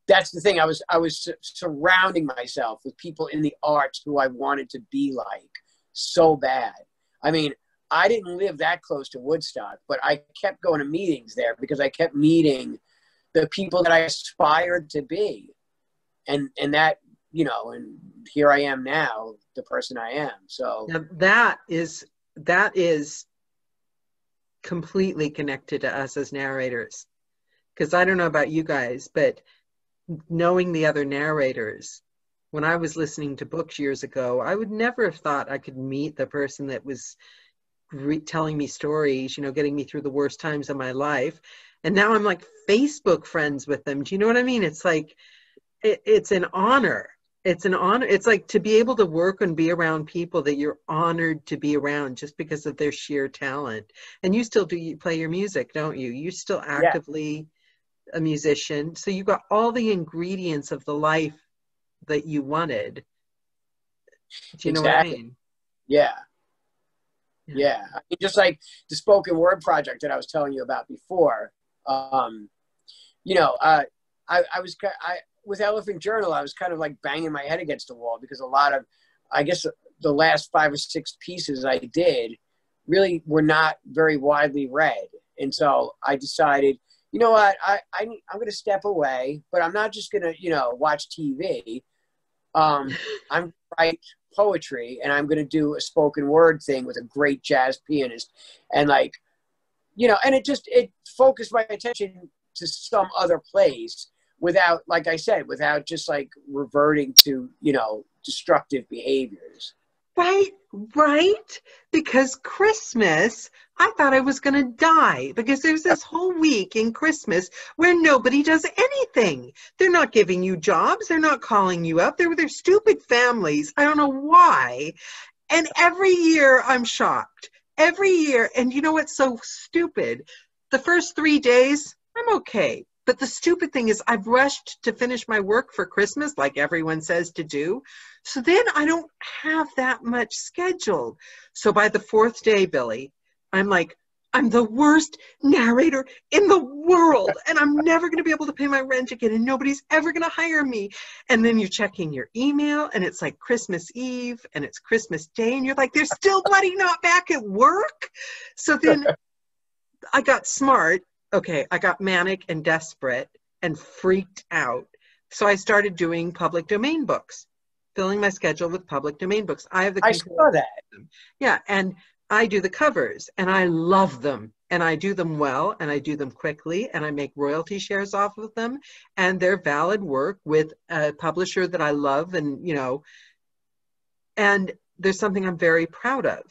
That's the thing. I was surrounding myself with people in the arts who I wanted to be like so bad. I mean, I didn't live that close to Woodstock, but I kept going to meetings there because I kept meeting the people that I aspired to be. And that, and here I am now, the person I am. So now that is completely connected to us as narrators. Because I don't know about you guys, but knowing the other narrators, when I was listening to books years ago, I would never have thought I could meet the person that was telling me stories, getting me through the worst times of my life. And now I'm like Facebook friends with them. Do you know what I mean? It's like, it's an honor. It's an honor. It's like to be able to work and be around people that you're honored to be around just because of their sheer talent. And you still you play your music, don't you? You're still actively a musician. So you got all the ingredients of the life that you wanted. Do you know what I mean? Yeah. Yeah. I mean, just like the spoken word project that I was telling you about before, with Elephant Journal, I was kind of like banging my head against the wall because a lot of, I guess the last 5 or 6 pieces I did really were not very widely read. And so I decided, you know what, I'm going to step away, but I'm not just going to, watch TV. I'm write poetry, and I'm going to do a spoken word thing with a great jazz pianist. And like, you know, and it focused my attention to some other place without, like I said, without just like reverting to, you know, destructive behaviors. Right, right. Because Christmas, I thought I was going to die because there's this whole week in Christmas where nobody does anything. They're not giving you jobs. They're not calling you up. They're with their stupid families. I don't know why. And every year I'm shocked. Every year. And you know what's so stupid? The first 3 days, I'm okay. But the stupid thing is I've rushed to finish my work for Christmas, like everyone says to do. So then I don't have that much scheduled. So by the 4th day, Billy, I'm like, I'm the worst narrator in the world. And I'm never going to be able to pay my rent again. And nobody's ever going to hire me. And then you're checking your email and it's like Christmas Eve and it's Christmas Day. And you're like, they're still bloody not back at work. So then I got smart. Okay, I got manic and desperate and freaked out. So I started doing public domain books, filling my schedule with public domain books. I saw that. Yeah, and I do the covers, and I love them, and I do them well, and I do them quickly, and I make royalty shares off of them, and they're valid work with a publisher that I love, and, you know, and there's something I'm very proud of.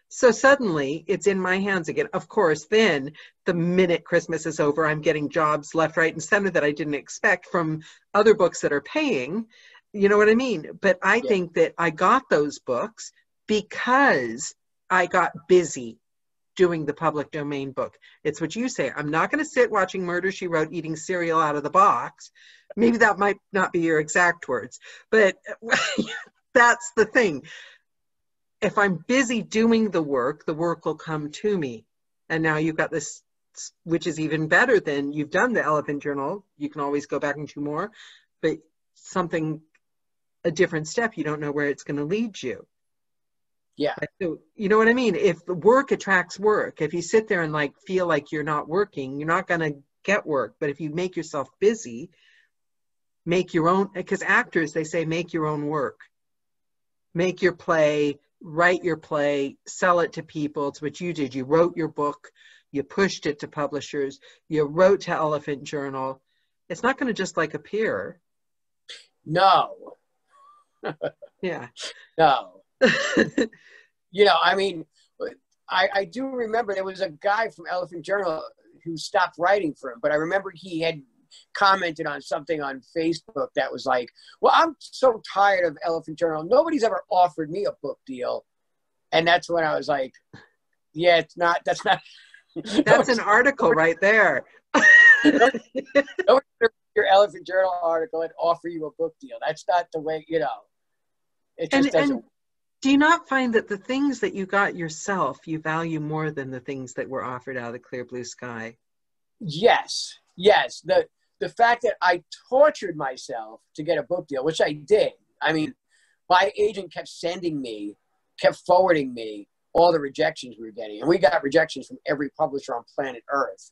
So suddenly it's in my hands again. Of course, then the minute Christmas is over, I'm getting jobs left, right, and center that I didn't expect from other books that are paying. You know what I mean? But I think that I got those books because I got busy doing the public domain book. It's what you say. I'm not going to sit watching Murder, She Wrote, eating cereal out of the box. Maybe that might not be your exact words, but that's the thing. If I'm busy doing the work will come to me. And now you've got this, which is even better than you've done the Elephant Journal. You can always go back and do more, but something, a different step, you don't know where it's going to lead you. Yeah. So, you know what I mean? If the work attracts work, if you sit there and like feel like you're not working, you're not going to get work. But if you make yourself busy, make your own, because actors, they say, make your own work. Make your play, write your play, sell it to people. It's what you did. You wrote your book, you pushed it to publishers, you wrote to Elephant Journal. It's not going to just like appear. No. Yeah. No. You know, I mean, I do remember there was a guy from Elephant Journal who stopped writing for him, but I remember he had commented on something on Facebook that was like, well, I'm so tired of Elephant Journal. Nobody's ever offered me a book deal. And that's when I was like, yeah, that's That's an article right there. Nobody your Elephant Journal article and offer you a book deal. That's not the way, you know, it just doesn't. And do you not find that the things that you got yourself, you value more than the things that were offered out of the clear blue sky? Yes. Yes. The fact that I tortured myself to get a book deal, which I did. I mean, my agent kept forwarding me all the rejections we were getting. And we got rejections from every publisher on planet Earth.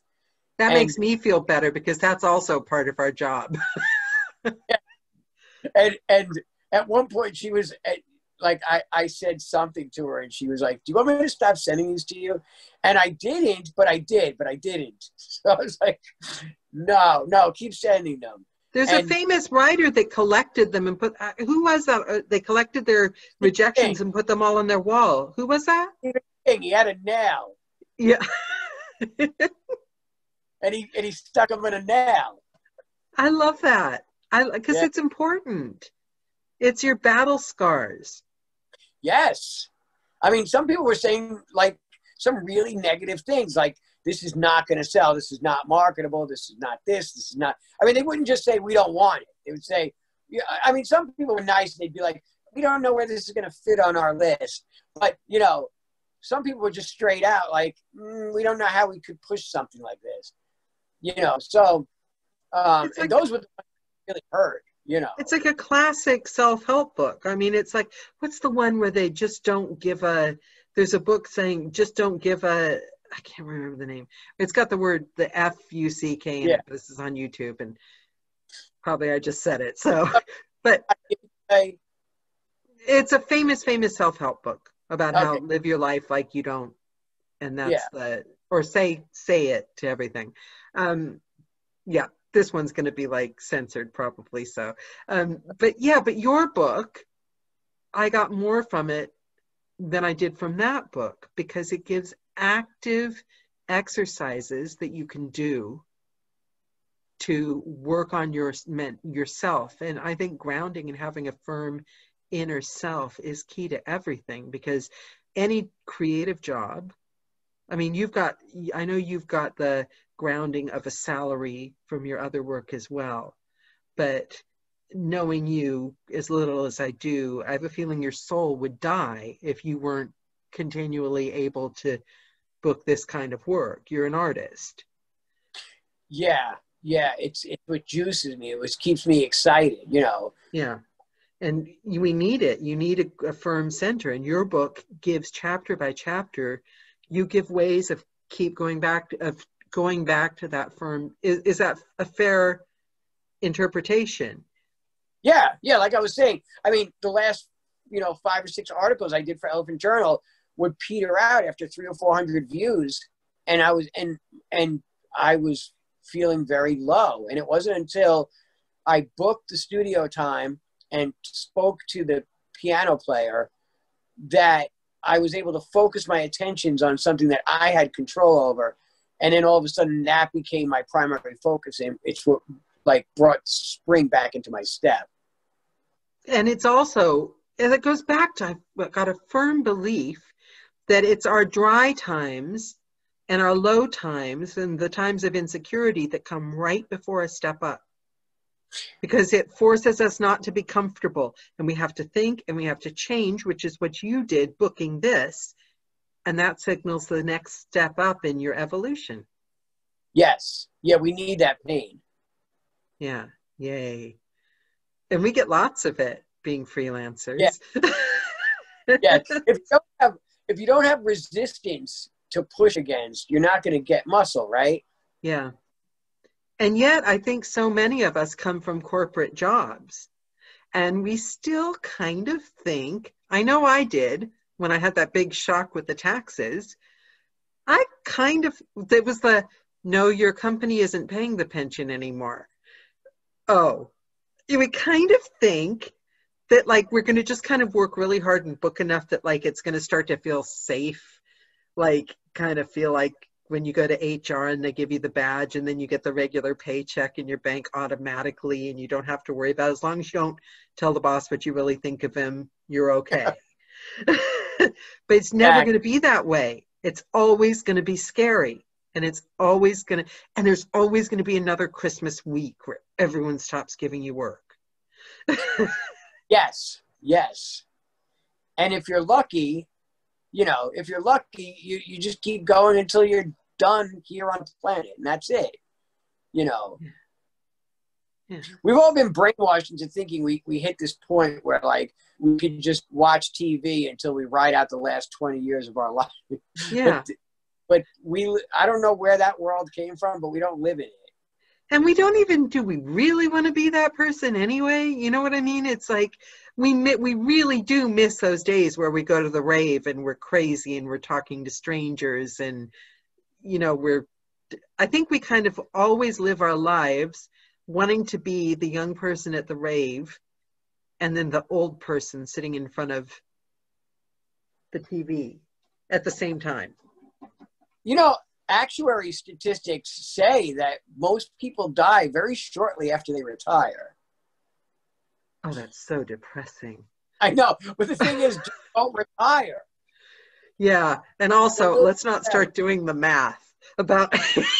That makes me feel better because that's also part of our job. and at one point she was like, I said something to her and she was like, do you want me to stop sending these to you? And I didn't, but I didn't. So I was like, no, keep sending them. There's a famous writer that collected them and put, who was that? They collected their rejections and put them all on their wall. Who was that? He had a nail. Yeah. and he stuck them in a nail. I love that. Because it's important. It's your battle scars. Yes. I mean, some people were saying like some really negative things like, this is not going to sell. This is not marketable. This is not this. This is not. I mean, they wouldn't just say, we don't want it. They would say, yeah, I mean, some people were nice. They'd be like, we don't know where this is going to fit on our list. But, you know, some people were just straight out like, we don't know how we could push something like this. You know, so and those were the ones that really hurt, you know. It's like a classic self-help book. I mean, it's like, what's the one where they just don't give there's a book saying, just don't give I can't remember the name. It's got the word, the F-U-C-K in it. This is on YouTube and probably I just said it. So, but It's a famous self-help book about how Okay. live your life like you don't. And Yeah. that's or say it to everything. Yeah, this one's going to be like censored probably. So, but your book, I got more from it than I did from that book because it gives active exercises that you can do to work on yourself. And I think grounding and having a firm inner self is key to everything, because any creative job, I mean, I know you've got the grounding of a salary from your other work as well, but knowing you as little as I do, I have a feeling your soul would die if you weren't continually able to book this kind of work. You're an artist. Yeah. It's what juices me. It was keeps me excited, you know. Yeah. And we need it. You need a firm center. And your book gives chapter by chapter, you give ways of going back to that firm. Is that a fair interpretation? Yeah. Like I was saying, I mean, the last, 5 or 6 articles I did for Elephant Journal would peter out after 300 or 400 views. And I was feeling very low. And it wasn't until I booked the studio time and spoke to the piano player that I was able to focus my attentions on something that I had control over. And then all of a sudden that became my primary focus. And it's what brought spring back into my step. And it's also, and it goes back to, I've got a firm belief that it's our dry times and our low times and the times of insecurity that come right before a step up, because it forces us not to be comfortable, and we have to think and we have to change, which is what you did booking this, and that signals the next step up in your evolution. Yes. Yeah, we need that pain. Yeah. Yay. And we get lots of it being freelancers. Yeah. Yeah. If you don't have resistance to push against, you're not going to get muscle, right? Yeah. And yet I think so many of us come from corporate jobs, and we still kind of think, I know I did when I had that big shock with the taxes, there was no, your company isn't paying the pension anymore. Oh, we kind of think that we're going to just kind of work really hard and book enough that it's going to start to feel safe, kind of feel like when you go to HR and they give you the badge and then you get the regular paycheck in your bank automatically and you don't have to worry about it. As long as you don't tell the boss what you really think of him, you're okay. But it's never going to be that way. It's always going to be scary. And there's always going to be another Christmas week where everyone stops giving you work. Yes. And if you're lucky, you just keep going until you're done here on the planet, and that's it. Yeah. We've all been brainwashed into thinking we hit this point where we could just watch TV until we ride out the last 20 years of our life. Yeah. But I don't know where that world came from, but we don't live in it. And we don't even, do we really want to be that person anyway? You know what I mean? It's we really do miss those days where we go to the rave and we're crazy and we're talking to strangers and, I think we kind of always live our lives wanting to be the young person at the rave and then the old person sitting in front of the TV at the same time. Actuary statistics say that most people die very shortly after they retire. Oh, that's so depressing. I know, but the thing is, don't retire. Yeah, and also, let's not start doing the math about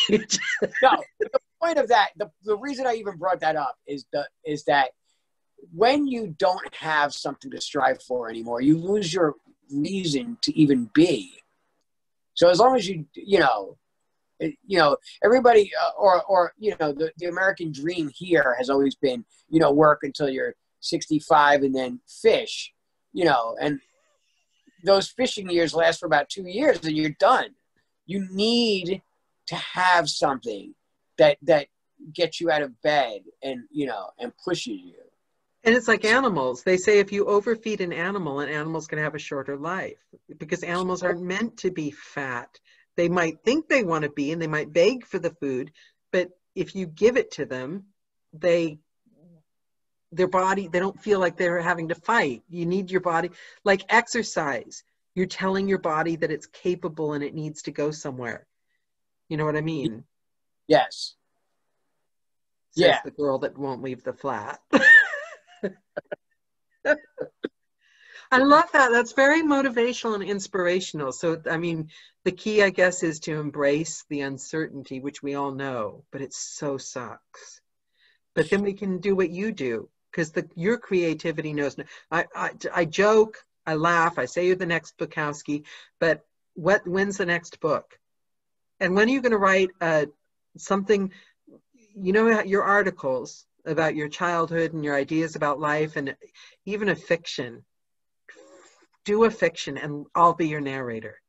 age. No, the point of that, the reason I even brought that up is that when you don't have something to strive for anymore, you lose your reason to even be. So as long as everybody, the American dream here has always been, work until you're 65 and then fish, and those fishing years last for about 2 years and you're done. You need to have something that gets you out of bed and pushes you. And it's like animals. They say if you overfeed an animal's going to have a shorter life because animals aren't meant to be fat. They might think they want to be, and they might beg for the food, but if you give it to them, their body, they don't feel like they're having to fight. You need your body, like exercise. You're telling your body that it's capable and it needs to go somewhere. You know what I mean? Yes. Says Yeah. the girl that won't leave the flat. I love that. That's very motivational and inspirational. So, I mean, the key, I guess, is to embrace the uncertainty, which we all know, but it so sucks. But then we can do what you do, because your creativity knows. I joke, I laugh, I say you're the next Bukowski, but when's the next book? And when are you going to write something, you know, your articles about your childhood and your ideas about life, and even a fiction? Do a fiction and I'll be your narrator.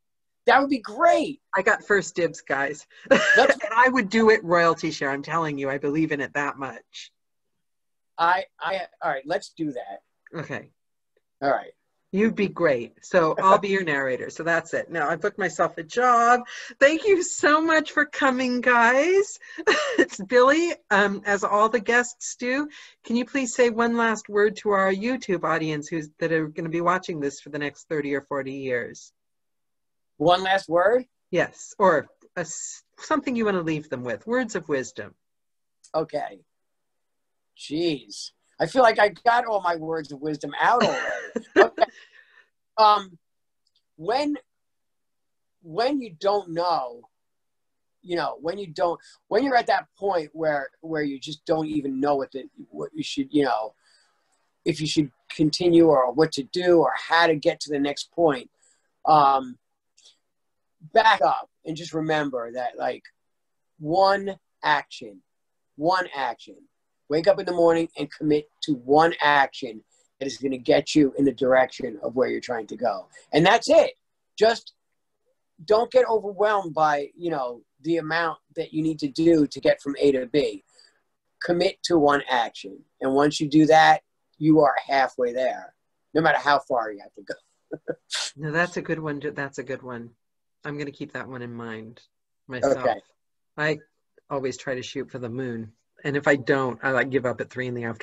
That would be great. I got first dibs, guys. And I would do it royalty share. I'm telling you, I believe in it that much. All right, let's do that. Okay. All right. You'd be great. So I'll be your narrator. So that's it. Now I booked myself a job. Thank you so much for coming, guys. It's Billy, as all the guests do. Can you please say one last word to our YouTube audience that are going to be watching this for the next 30 or 40 years? One last word? Yes. Or something you want to leave them with. Words of wisdom. Okay. Jeez. I feel like I got all my words of wisdom out already. Okay. When you don't know, when you're at that point where you just don't even know what you should, if you should continue or what to do or how to get to the next point, back up and just remember that, like, one action. Wake up in the morning and commit to one action that is going to get you in the direction of where you're trying to go. And that's it. Just don't get overwhelmed by, the amount that you need to do to get from A to B. Commit to one action. And once you do that, you are halfway there, no matter how far you have to go. No, that's a good one. That's a good one. I'm going to keep that one in mind myself. Okay. I always try to shoot for the moon. And if I don't, I give up at 3 p.m.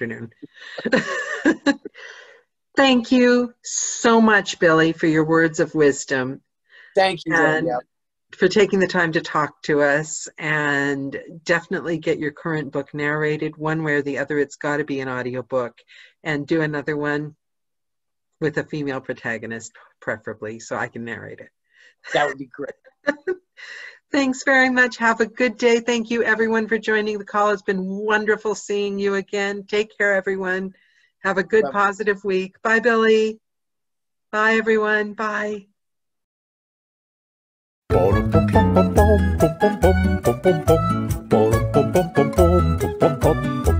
Thank you so much, Billy, for your words of wisdom. Thank you, Daniela. For taking the time to talk to us, and definitely get your current book narrated one way or the other. It's got to be an audiobook, and do another one with a female protagonist, preferably, so I can narrate it. That would be great. Thanks very much. Have a good day. Thank you, everyone, for joining the call. It's been wonderful seeing you again. Take care, everyone. Have a good, positive week. Bye, Billy. Bye, everyone. Bye. Bum, bum, bum, bum, bum, bum, bum, bum, bum, bum, bum, bum, bum, bum, bum.